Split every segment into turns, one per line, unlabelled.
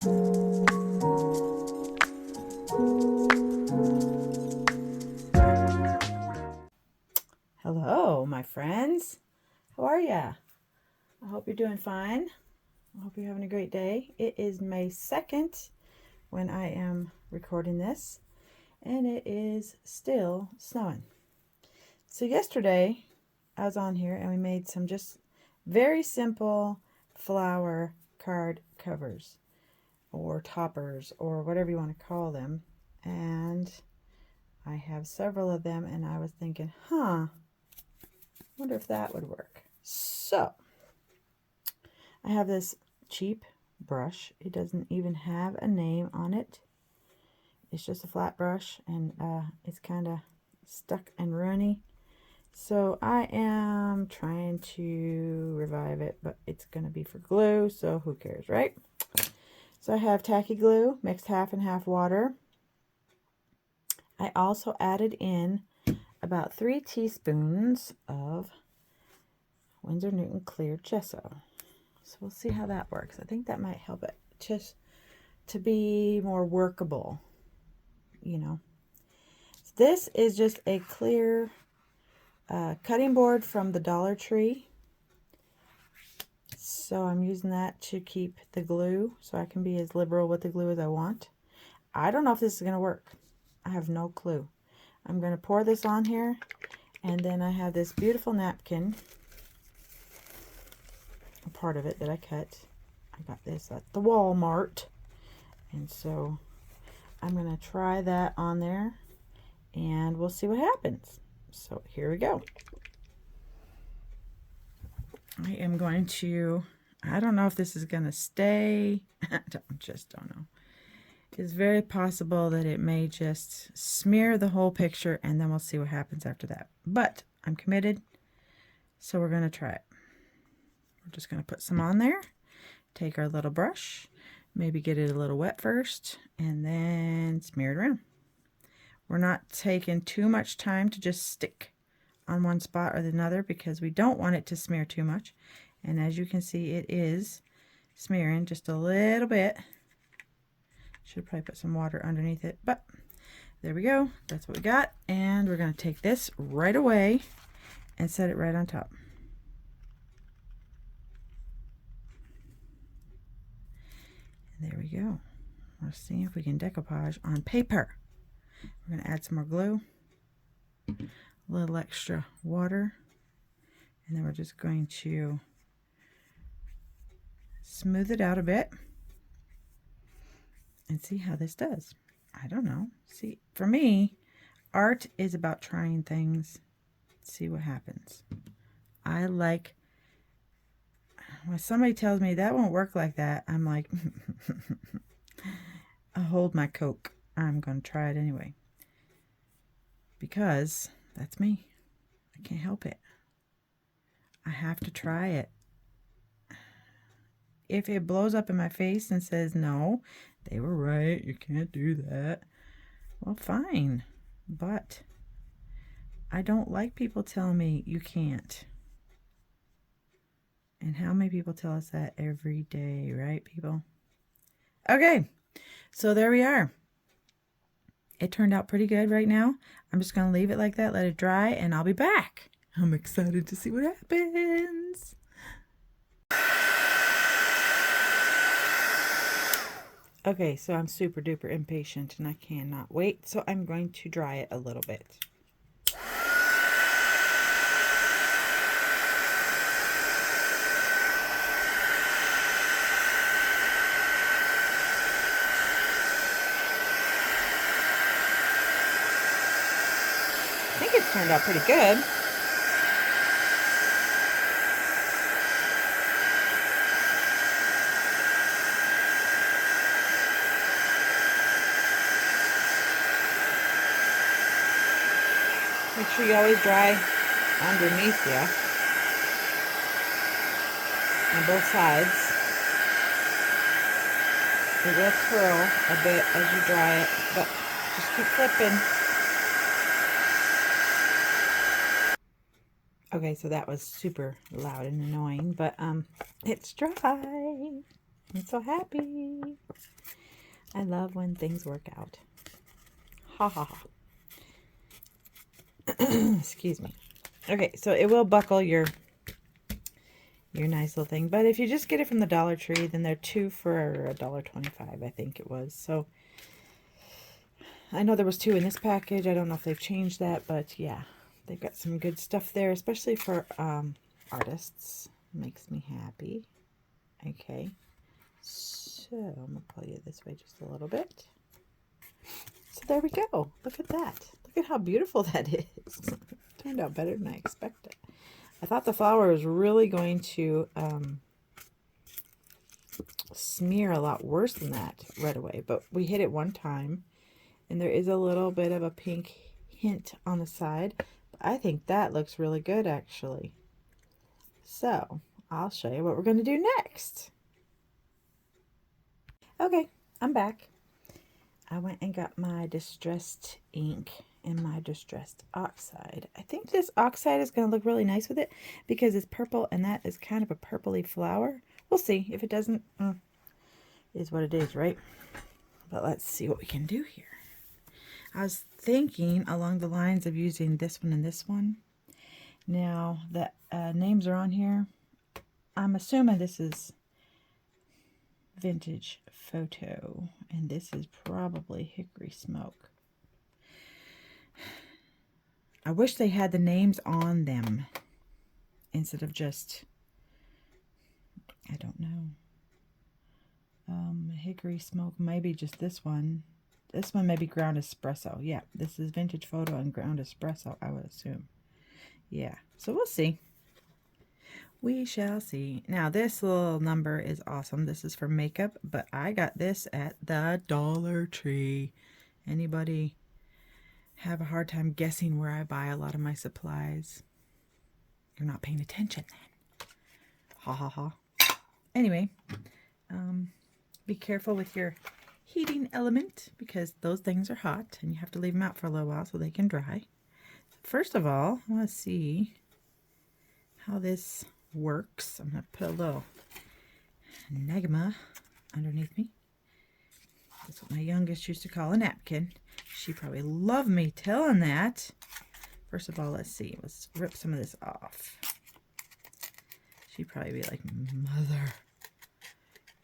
Hello, my friends. How are ya? I hope you're doing fine. I hope you're having a great day. It is May 2nd when I am recording this, and it is still snowing. So yesterday I was on here and we made some just very simple flower card covers or toppers or whatever you want to call them. And I have several of them, and I was thinking, wonder if that would work. So I have this cheap brush. It doesn't even have a name on it. It's just a flat brush, and it's kind of stuck and runny. So I am trying to revive it, but it's going to be for glue, so who cares, right? So I have tacky glue mixed half and half water. I also added in about 3 teaspoons of Winsor Newton clear gesso. So we'll see how that works. I think that might help it just to be more workable, you know. So this is just a clear cutting board from the Dollar Tree. So I'm using that to keep the glue so I can be as liberal with the glue as I want. I don't know if this is going to work. I have no clue. I'm going to pour this on here, and then I have this beautiful napkin, a part of it that I cut. I got this at the Walmart, and so I'm going to try that on there, and we'll see what happens. So here we go. I am going to, I don't know if this is going to stay. I just don't know. It's very possible that it may just smear the whole picture, and then we'll see what happens after that. But I'm committed, so we're going to try it. We're just going to put some on there, take our little brush, maybe get it a little wet first, and then smear it around. We're not taking too much time to just stick on one spot or another because we don't want it to smear too much. And as you can see, it is smearing just a little bit. Should probably put some water underneath it, but there we go. That's what we got. And we're going to take this right away and set it right on top. And there we go. Let's see if we can decoupage on paper. We're going to add some more glue, a little extra water, and then we're just going to smooth it out a bit and see how this does. I don't know. See, for me, art is about trying things, see what happens. I like, when somebody tells me that won't work like that, I'm like, I'll hold my Coke. I'm going to try it anyway. Because that's me. I can't help it. I have to try it. If it blows up in my face and says, no, they were right, you can't do that, well, fine. But I don't like people telling me you can't. And how many people tell us that every day, right, people? Okay, so there we are. It turned out pretty good right now. I'm just going to leave it like that, let it dry, and I'll be back. I'm excited to see what happens. Okay, so I'm super duper impatient and I cannot wait, so I'm going to dry it a little bit. I think it's turned out pretty good. Make sure you always dry underneath you on both sides. It will curl a bit as you dry it, but just keep flipping. Okay, so that was super loud and annoying, but it's dry. I'm so happy. I love when things work out. Ha ha ha. Excuse me. Okay, so it will buckle your nice little thing. But if you just get it from the Dollar Tree, then they're 2 for $1.25, I think it was. So I know there was 2 in this package. I don't know if they've changed that, but yeah, they've got some good stuff there, especially for artists. Makes me happy. Okay, so I'm gonna pull you this way just a little bit. So there we go. Look at that. Look at how beautiful that is. Turned out better than I expected. I thought the flower was really going to smear a lot worse than that right away, but we hit it one time, and there is a little bit of a pink hint on the side. But I think that looks really good, actually. So I'll show you what we're going to do next. Okay, I'm back. I went and got my distressed ink and my distressed oxide. I think this oxide is going to look really nice with it because it's purple, and that is kind of a purpley flower. We'll see. If it doesn't, it is what it is, right? But let's see what we can do here. I was thinking along the lines of using this one and this one. Now, the names are on here. I'm assuming this is Vintage Photo, and this is probably Hickory Smoke. I wish they had the names on them instead of just, I don't know. Hickory Smoke, maybe just this one. This one may be Ground Espresso. Yeah, this is Vintage Photo and Ground Espresso, I would assume. Yeah, so we'll see. We shall see. Now, this little number is awesome. This is for makeup, but I got this at the Dollar Tree. Anybody have a hard time guessing where I buy a lot of my supplies? You're not paying attention then. Ha ha ha. Anyway, be careful with your heating element because those things are hot and you have to leave them out for a little while so they can dry. First of all, I want to see how this works. I'm going to put a little enigma underneath me. That's what my youngest used to call a napkin. She probably loved me telling that. First of all, let's see. Let's rip some of this off. She'd probably be like, Mother,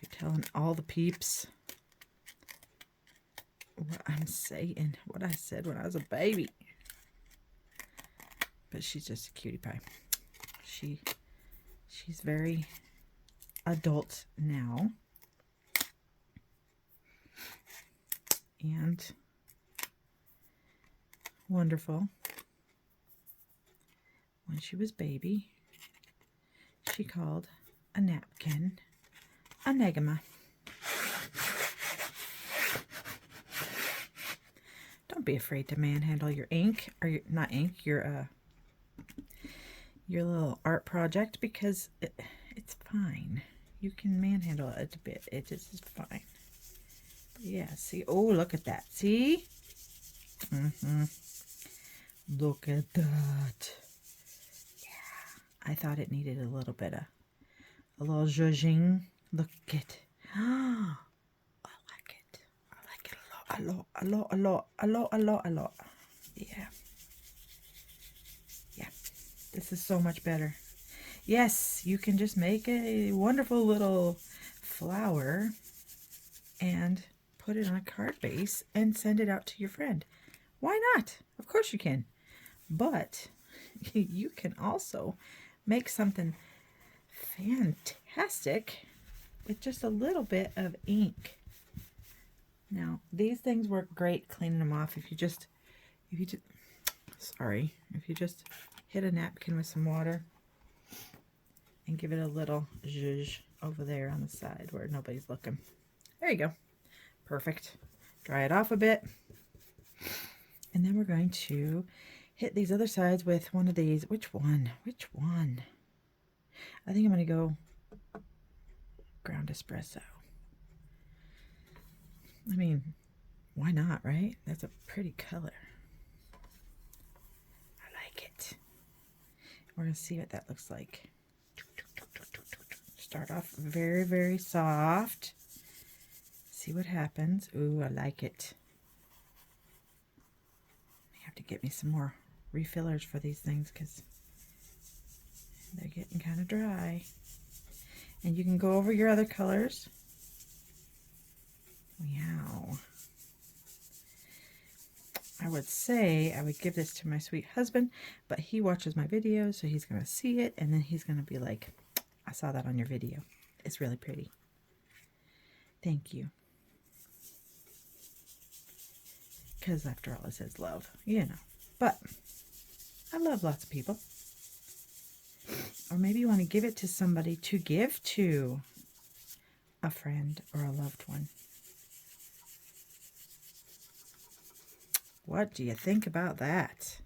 you're telling all the peeps what I'm saying, what I said when I was a baby. But she's just a cutie pie. She's very adult now. And wonderful. When she was baby, she called a napkin a negama. Don't be afraid to manhandle your ink, or your, not ink, your little art project, because it's fine. You can manhandle it a bit. It just is fine. Yeah, see? Oh, look at that. See? Look at that. Yeah. I thought it needed a little bit of, a little zhuzhing. Look at it. I like it. I like it a lot. Yeah. Yeah. This is so much better. Yes, you can just make a wonderful little flower and put it on a card base and send it out to your friend. Why not? Of course you can. But you can also make something fantastic with just a little bit of ink. Now, these things work great cleaning them off if you just hit a napkin with some water and give it a little zhuzh over there on the side where nobody's looking. There you go. Perfect. Dry it off a bit. And then we're going to hit these other sides with one of these. Which one? Which one? I think I'm going to go Ground Espresso. I mean, why not, right? That's a pretty color. I like it. We're going to see what that looks like. Just start off very, very soft. See what happens. Ooh, I like it. I have to get me some more refillers for these things because they're getting kind of dry. And you can go over your other colors. Wow. I would say I would give this to my sweet husband, but he watches my videos, so he's going to see it, and then he's going to be like, I saw that on your video. It's really pretty. Thank you. Because after all, it says love, you know. But I love lots of people. Or maybe you want to give it to somebody to give to a friend or a loved one. What do you think about that?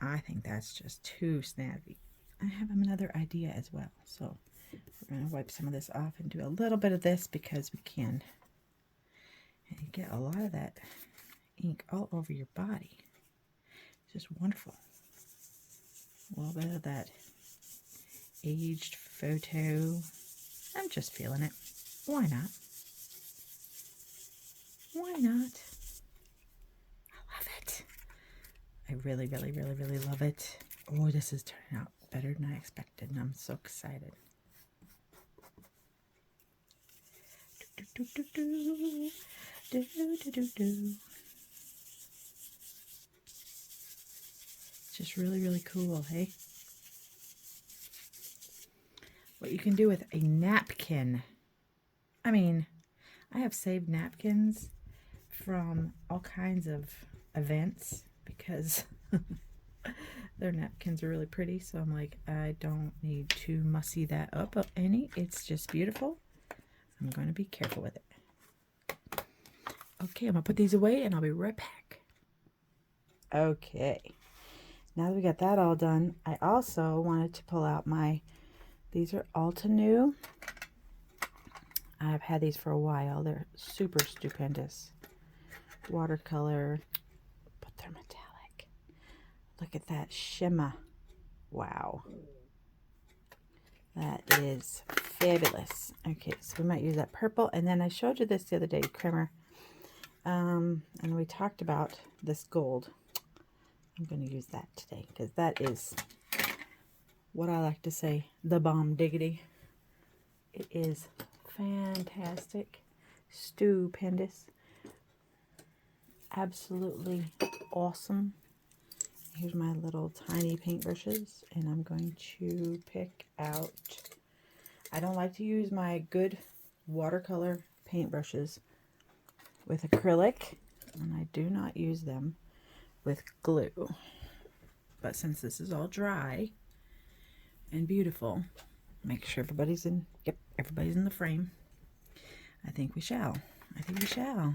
I think that's just too snazzy. I have another idea as well. So we're going to wipe some of this off and do a little bit of this because we can. And you get a lot of that ink all over your body. It's just wonderful. A little bit of that aged photo. I'm just feeling it. Why not? Why not? I love it. I really, really, really, really love it. Oh, this is turning out better than I expected, and I'm so excited. It's just really, really cool, hey? What you can do with a napkin. I mean, I have saved napkins from all kinds of events because their napkins are really pretty. So I'm like, I don't need to mussy that up any. It's just beautiful. I'm going to be careful with it. Okay, I'm going to put these away and I'll be right back. Okay, now that we got that all done, I also wanted to pull out these are Alta New. I've had these for a while. They're super stupendous. Watercolor, but they're metallic. Look at that shimmer. Wow. That is fabulous. Okay, so we might use that purple. And then I showed you this the other day, Creamer. And we talked about this gold. I'm going to use that today because that is what I like to say, the bomb diggity. It is fantastic, stupendous, absolutely awesome. Here's my little tiny paintbrushes, and I'm going to pick out, I don't like to use my good watercolor paintbrushes with acrylic, and I do not use them with glue. But since this is all dry and beautiful, make sure everybody's in, yep, everybody's in the frame. I think we shall. I think we shall.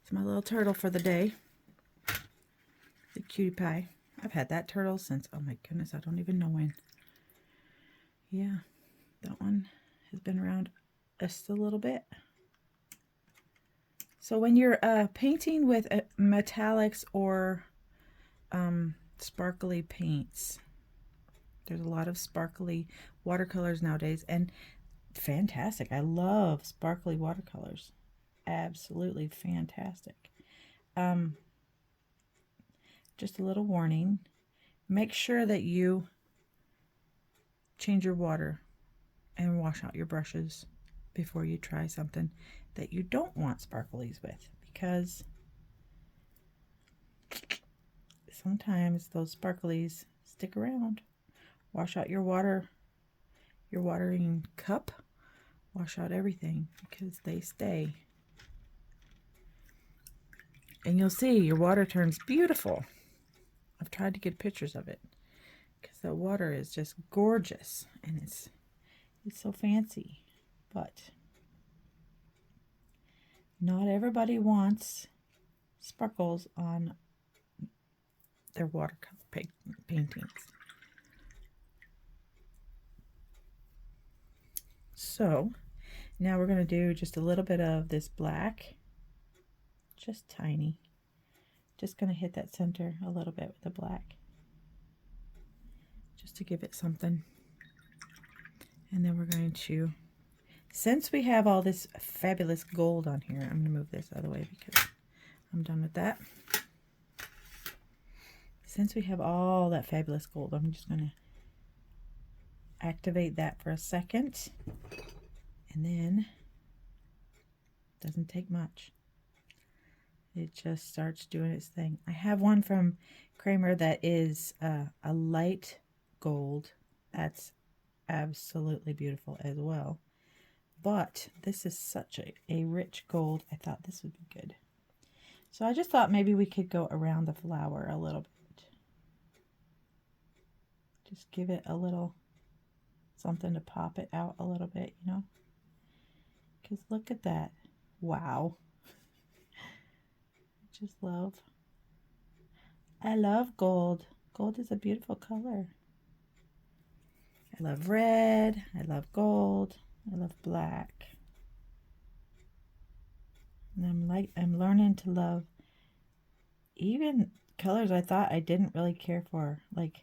It's my little turtle for the day. The cutie pie. I've had that turtle since, oh my goodness, I don't even know when. Yeah, that one has been around just a little bit. So when you're painting with metallics or sparkly paints, there's a lot of sparkly watercolors nowadays, and fantastic. I love sparkly watercolors. Absolutely fantastic. Just a little warning. Make sure that you change your water and wash out your brushes before you try something that you don't want sparklies with, because sometimes those sparklies stick around. Wash out your water, your watering cup. Wash out everything because they stay. And you'll see your water turns beautiful. I've tried to get pictures of it because the water is just gorgeous and it's so fancy. But not everybody wants sparkles on their watercolor paintings. So now we're going to do just a little bit of this black, just tiny. Just going to hit that center a little bit with the black, just to give it something. And then we're going to, since we have all this fabulous gold on here, I'm going to move this out of the way because I'm done with that. Since we have all that fabulous gold, I'm just going to activate that for a second. And then, doesn't take much. It just starts doing its thing. I have one from Kramer that is a light gold. That's absolutely beautiful as well. But this is such a rich gold. I thought this would be good. So I just thought maybe we could go around the flower a little bit. Just give it a little something to pop it out a little bit, you know? Because look at that. Wow. I love gold. Gold is a beautiful color. I love red. I love gold. I love black. And I'm learning to love even colors I thought I didn't really care for. Like,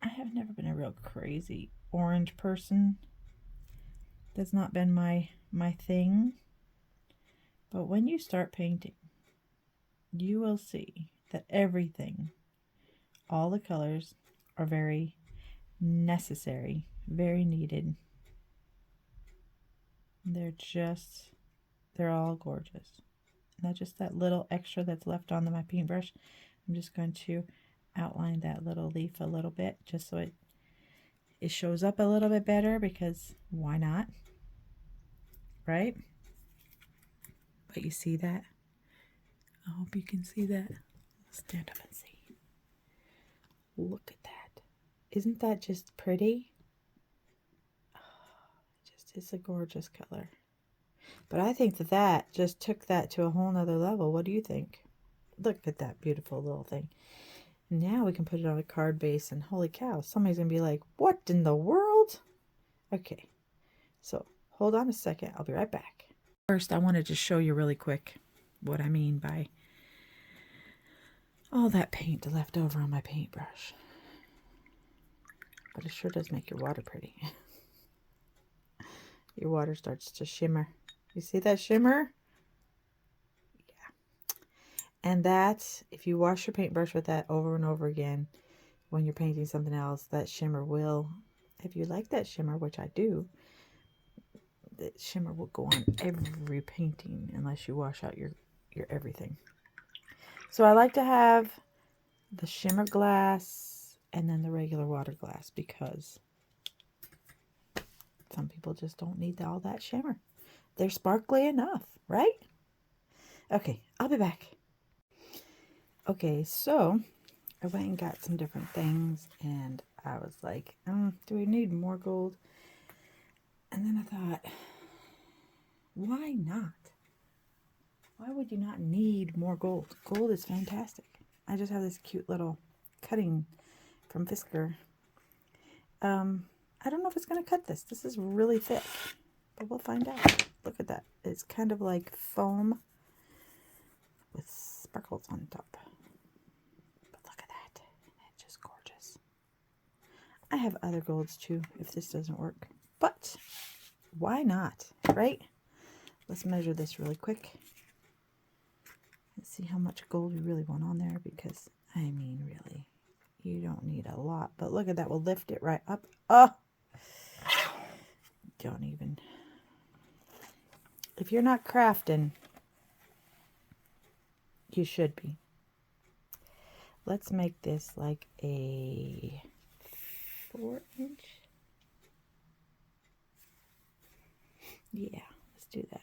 I have never been a real crazy orange person. That's not been my thing. But when you start painting, you will see that everything, all the colors are very necessary, very needed. They're all gorgeous. Now just that little extra that's left on my paintbrush, I'm just going to outline that little leaf a little bit just so it shows up a little bit better, because why not, right? But you see that? I hope you can see that. Stand up and see. Look at that. Isn't that just pretty? It's a gorgeous color. But I think that just took that to a whole nother level. What do you think? Look at that beautiful little thing. Now we can put it on a card base, and holy cow, somebody's going to be like, what in the world? Okay, so hold on a second. I'll be right back. First, I wanted to show you really quick what I mean by all that paint left over on my paintbrush. But it sure does make your water pretty. Your water starts to shimmer. You see that shimmer? Yeah. And that's, if you wash your paintbrush with that over and over again, when you're painting something else, that shimmer will, if you like that shimmer, which I do, the shimmer will go on every painting unless you wash out your everything. So I like to have the shimmer glass and then the regular water glass, because some people just don't need all that shimmer. They're sparkly enough, right? Okay, I'll be back. Okay, so I went and got some different things, and I was like, do we need more gold? And then I thought, why not? Why would you not need more gold? Gold is fantastic. I just have this cute little cutting from Fisker. I don't know if it's going to cut this. This is really thick, but we'll find out. Look at that. It's kind of like foam with sparkles on top. But look at that. It's just gorgeous. I have other golds too if this doesn't work. But why not, right? Let's measure this really quick. Let's see how much gold we really want on there, because, I mean, really, you don't need a lot. But look at that. We'll lift it right up. Oh! Don't even. If you're not crafting, you should be. Let's make this like a 4-inch. Yeah, let's do that.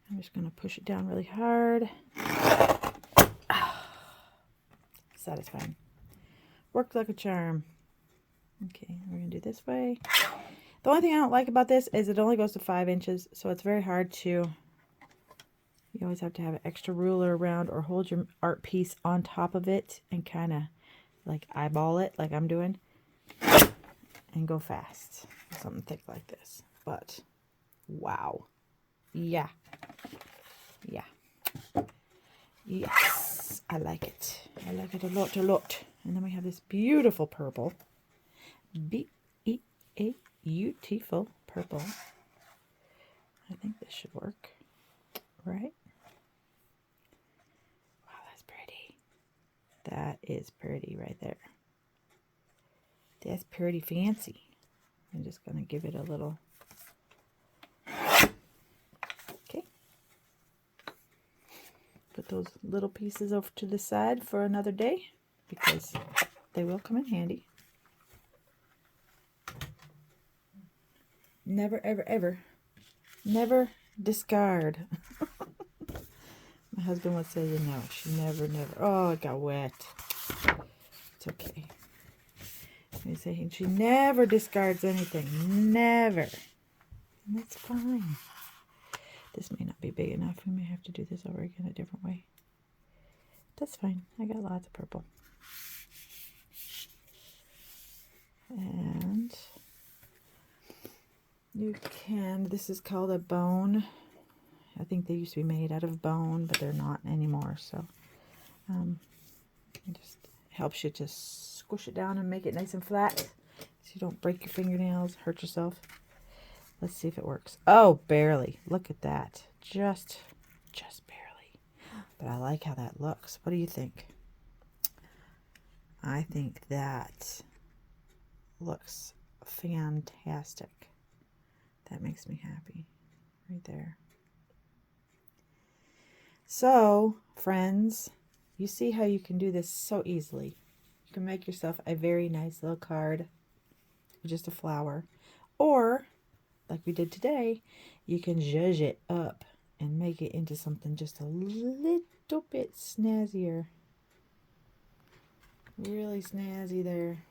I'm just going to push it down really hard. Satisfying. Worked like a charm. Okay, we're going to do this way. The only thing I don't like about this is it only goes to 5 inches, so it's very hard to, you always have to have an extra ruler around or hold your art piece on top of it and kind of like eyeball it like I'm doing and go fast. Something thick like this. But, wow. Yeah. Yeah. Yes. I like it. I like it a lot, a lot. And then we have this beautiful purple. a beautiful purple. I think this should work, right? Wow, that's pretty. That is pretty right there. That's pretty fancy. I'm just going to give it a little. Okay. Put those little pieces over to the side for another day because they will come in handy. Never, ever, ever, never discard. My husband would say, you know, she never. Oh, it got wet. It's okay. He's saying she never discards anything. Never. And that's fine. This may not be big enough. We may have to do this over again a different way. That's fine. I got lots of purple. And you can, this is called a bone. I think they used to be made out of bone, but they're not anymore. So it just helps you to squish it down and make it nice and flat so you don't break your fingernails, hurt yourself. Let's see if it works. Oh, barely. Look at that. Just barely. But I like how that looks. What do you think? I think that looks fantastic. That makes me happy. Right there. So, friends, you see how you can do this so easily. You can make yourself a very nice little card with just a flower. Or, like we did today, you can zhuzh it up and make it into something just a little bit snazzier. Really snazzy there.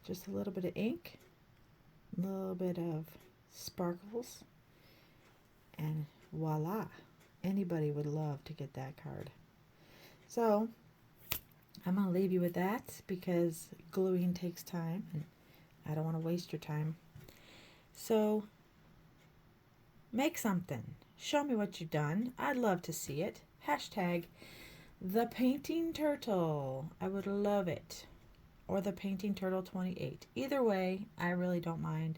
Just a little bit of ink, a little bit of sparkles, and voila. Anybody would love to get that card. So, I'm going to leave you with that because gluing takes time and I don't want to waste your time. So, make something. Show me what you've done. I'd love to see it. Hashtag the painting turtle. I would love it. Or the painting turtle 28. Either way, I really don't mind.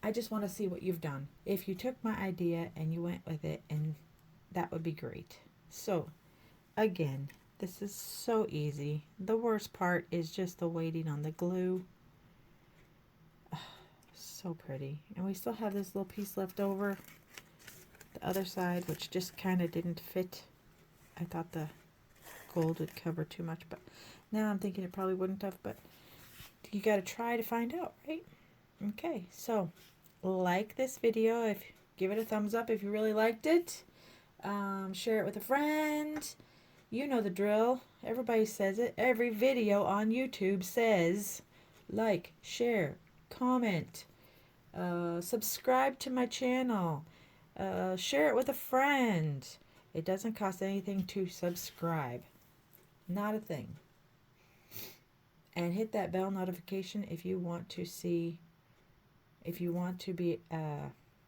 I just want to see what you've done. If you took my idea and you went with it, and that would be great. So, again, this is so easy. The worst part is just the waiting on the glue. So pretty. And we still have this little piece left over. The other side, which just kind of didn't fit. I thought the gold would cover too much, but now I'm thinking it probably wouldn't have, but you got to try to find out, right? Okay, so like this video, give it a thumbs up if you really liked it. Share it with a friend. You know the drill. Everybody says it. Every video on YouTube says like, share, comment, subscribe to my channel, share it with a friend. It doesn't cost anything to subscribe. Not a thing. And hit that bell notification if you want to be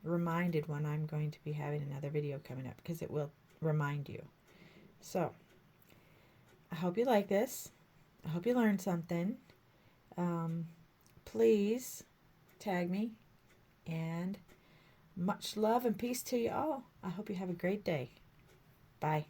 reminded when I'm going to be having another video coming up, because it will remind you. So, I hope you like this. I hope you learned something. Please tag me, and much love and peace to you all. I hope you have a great day. Bye.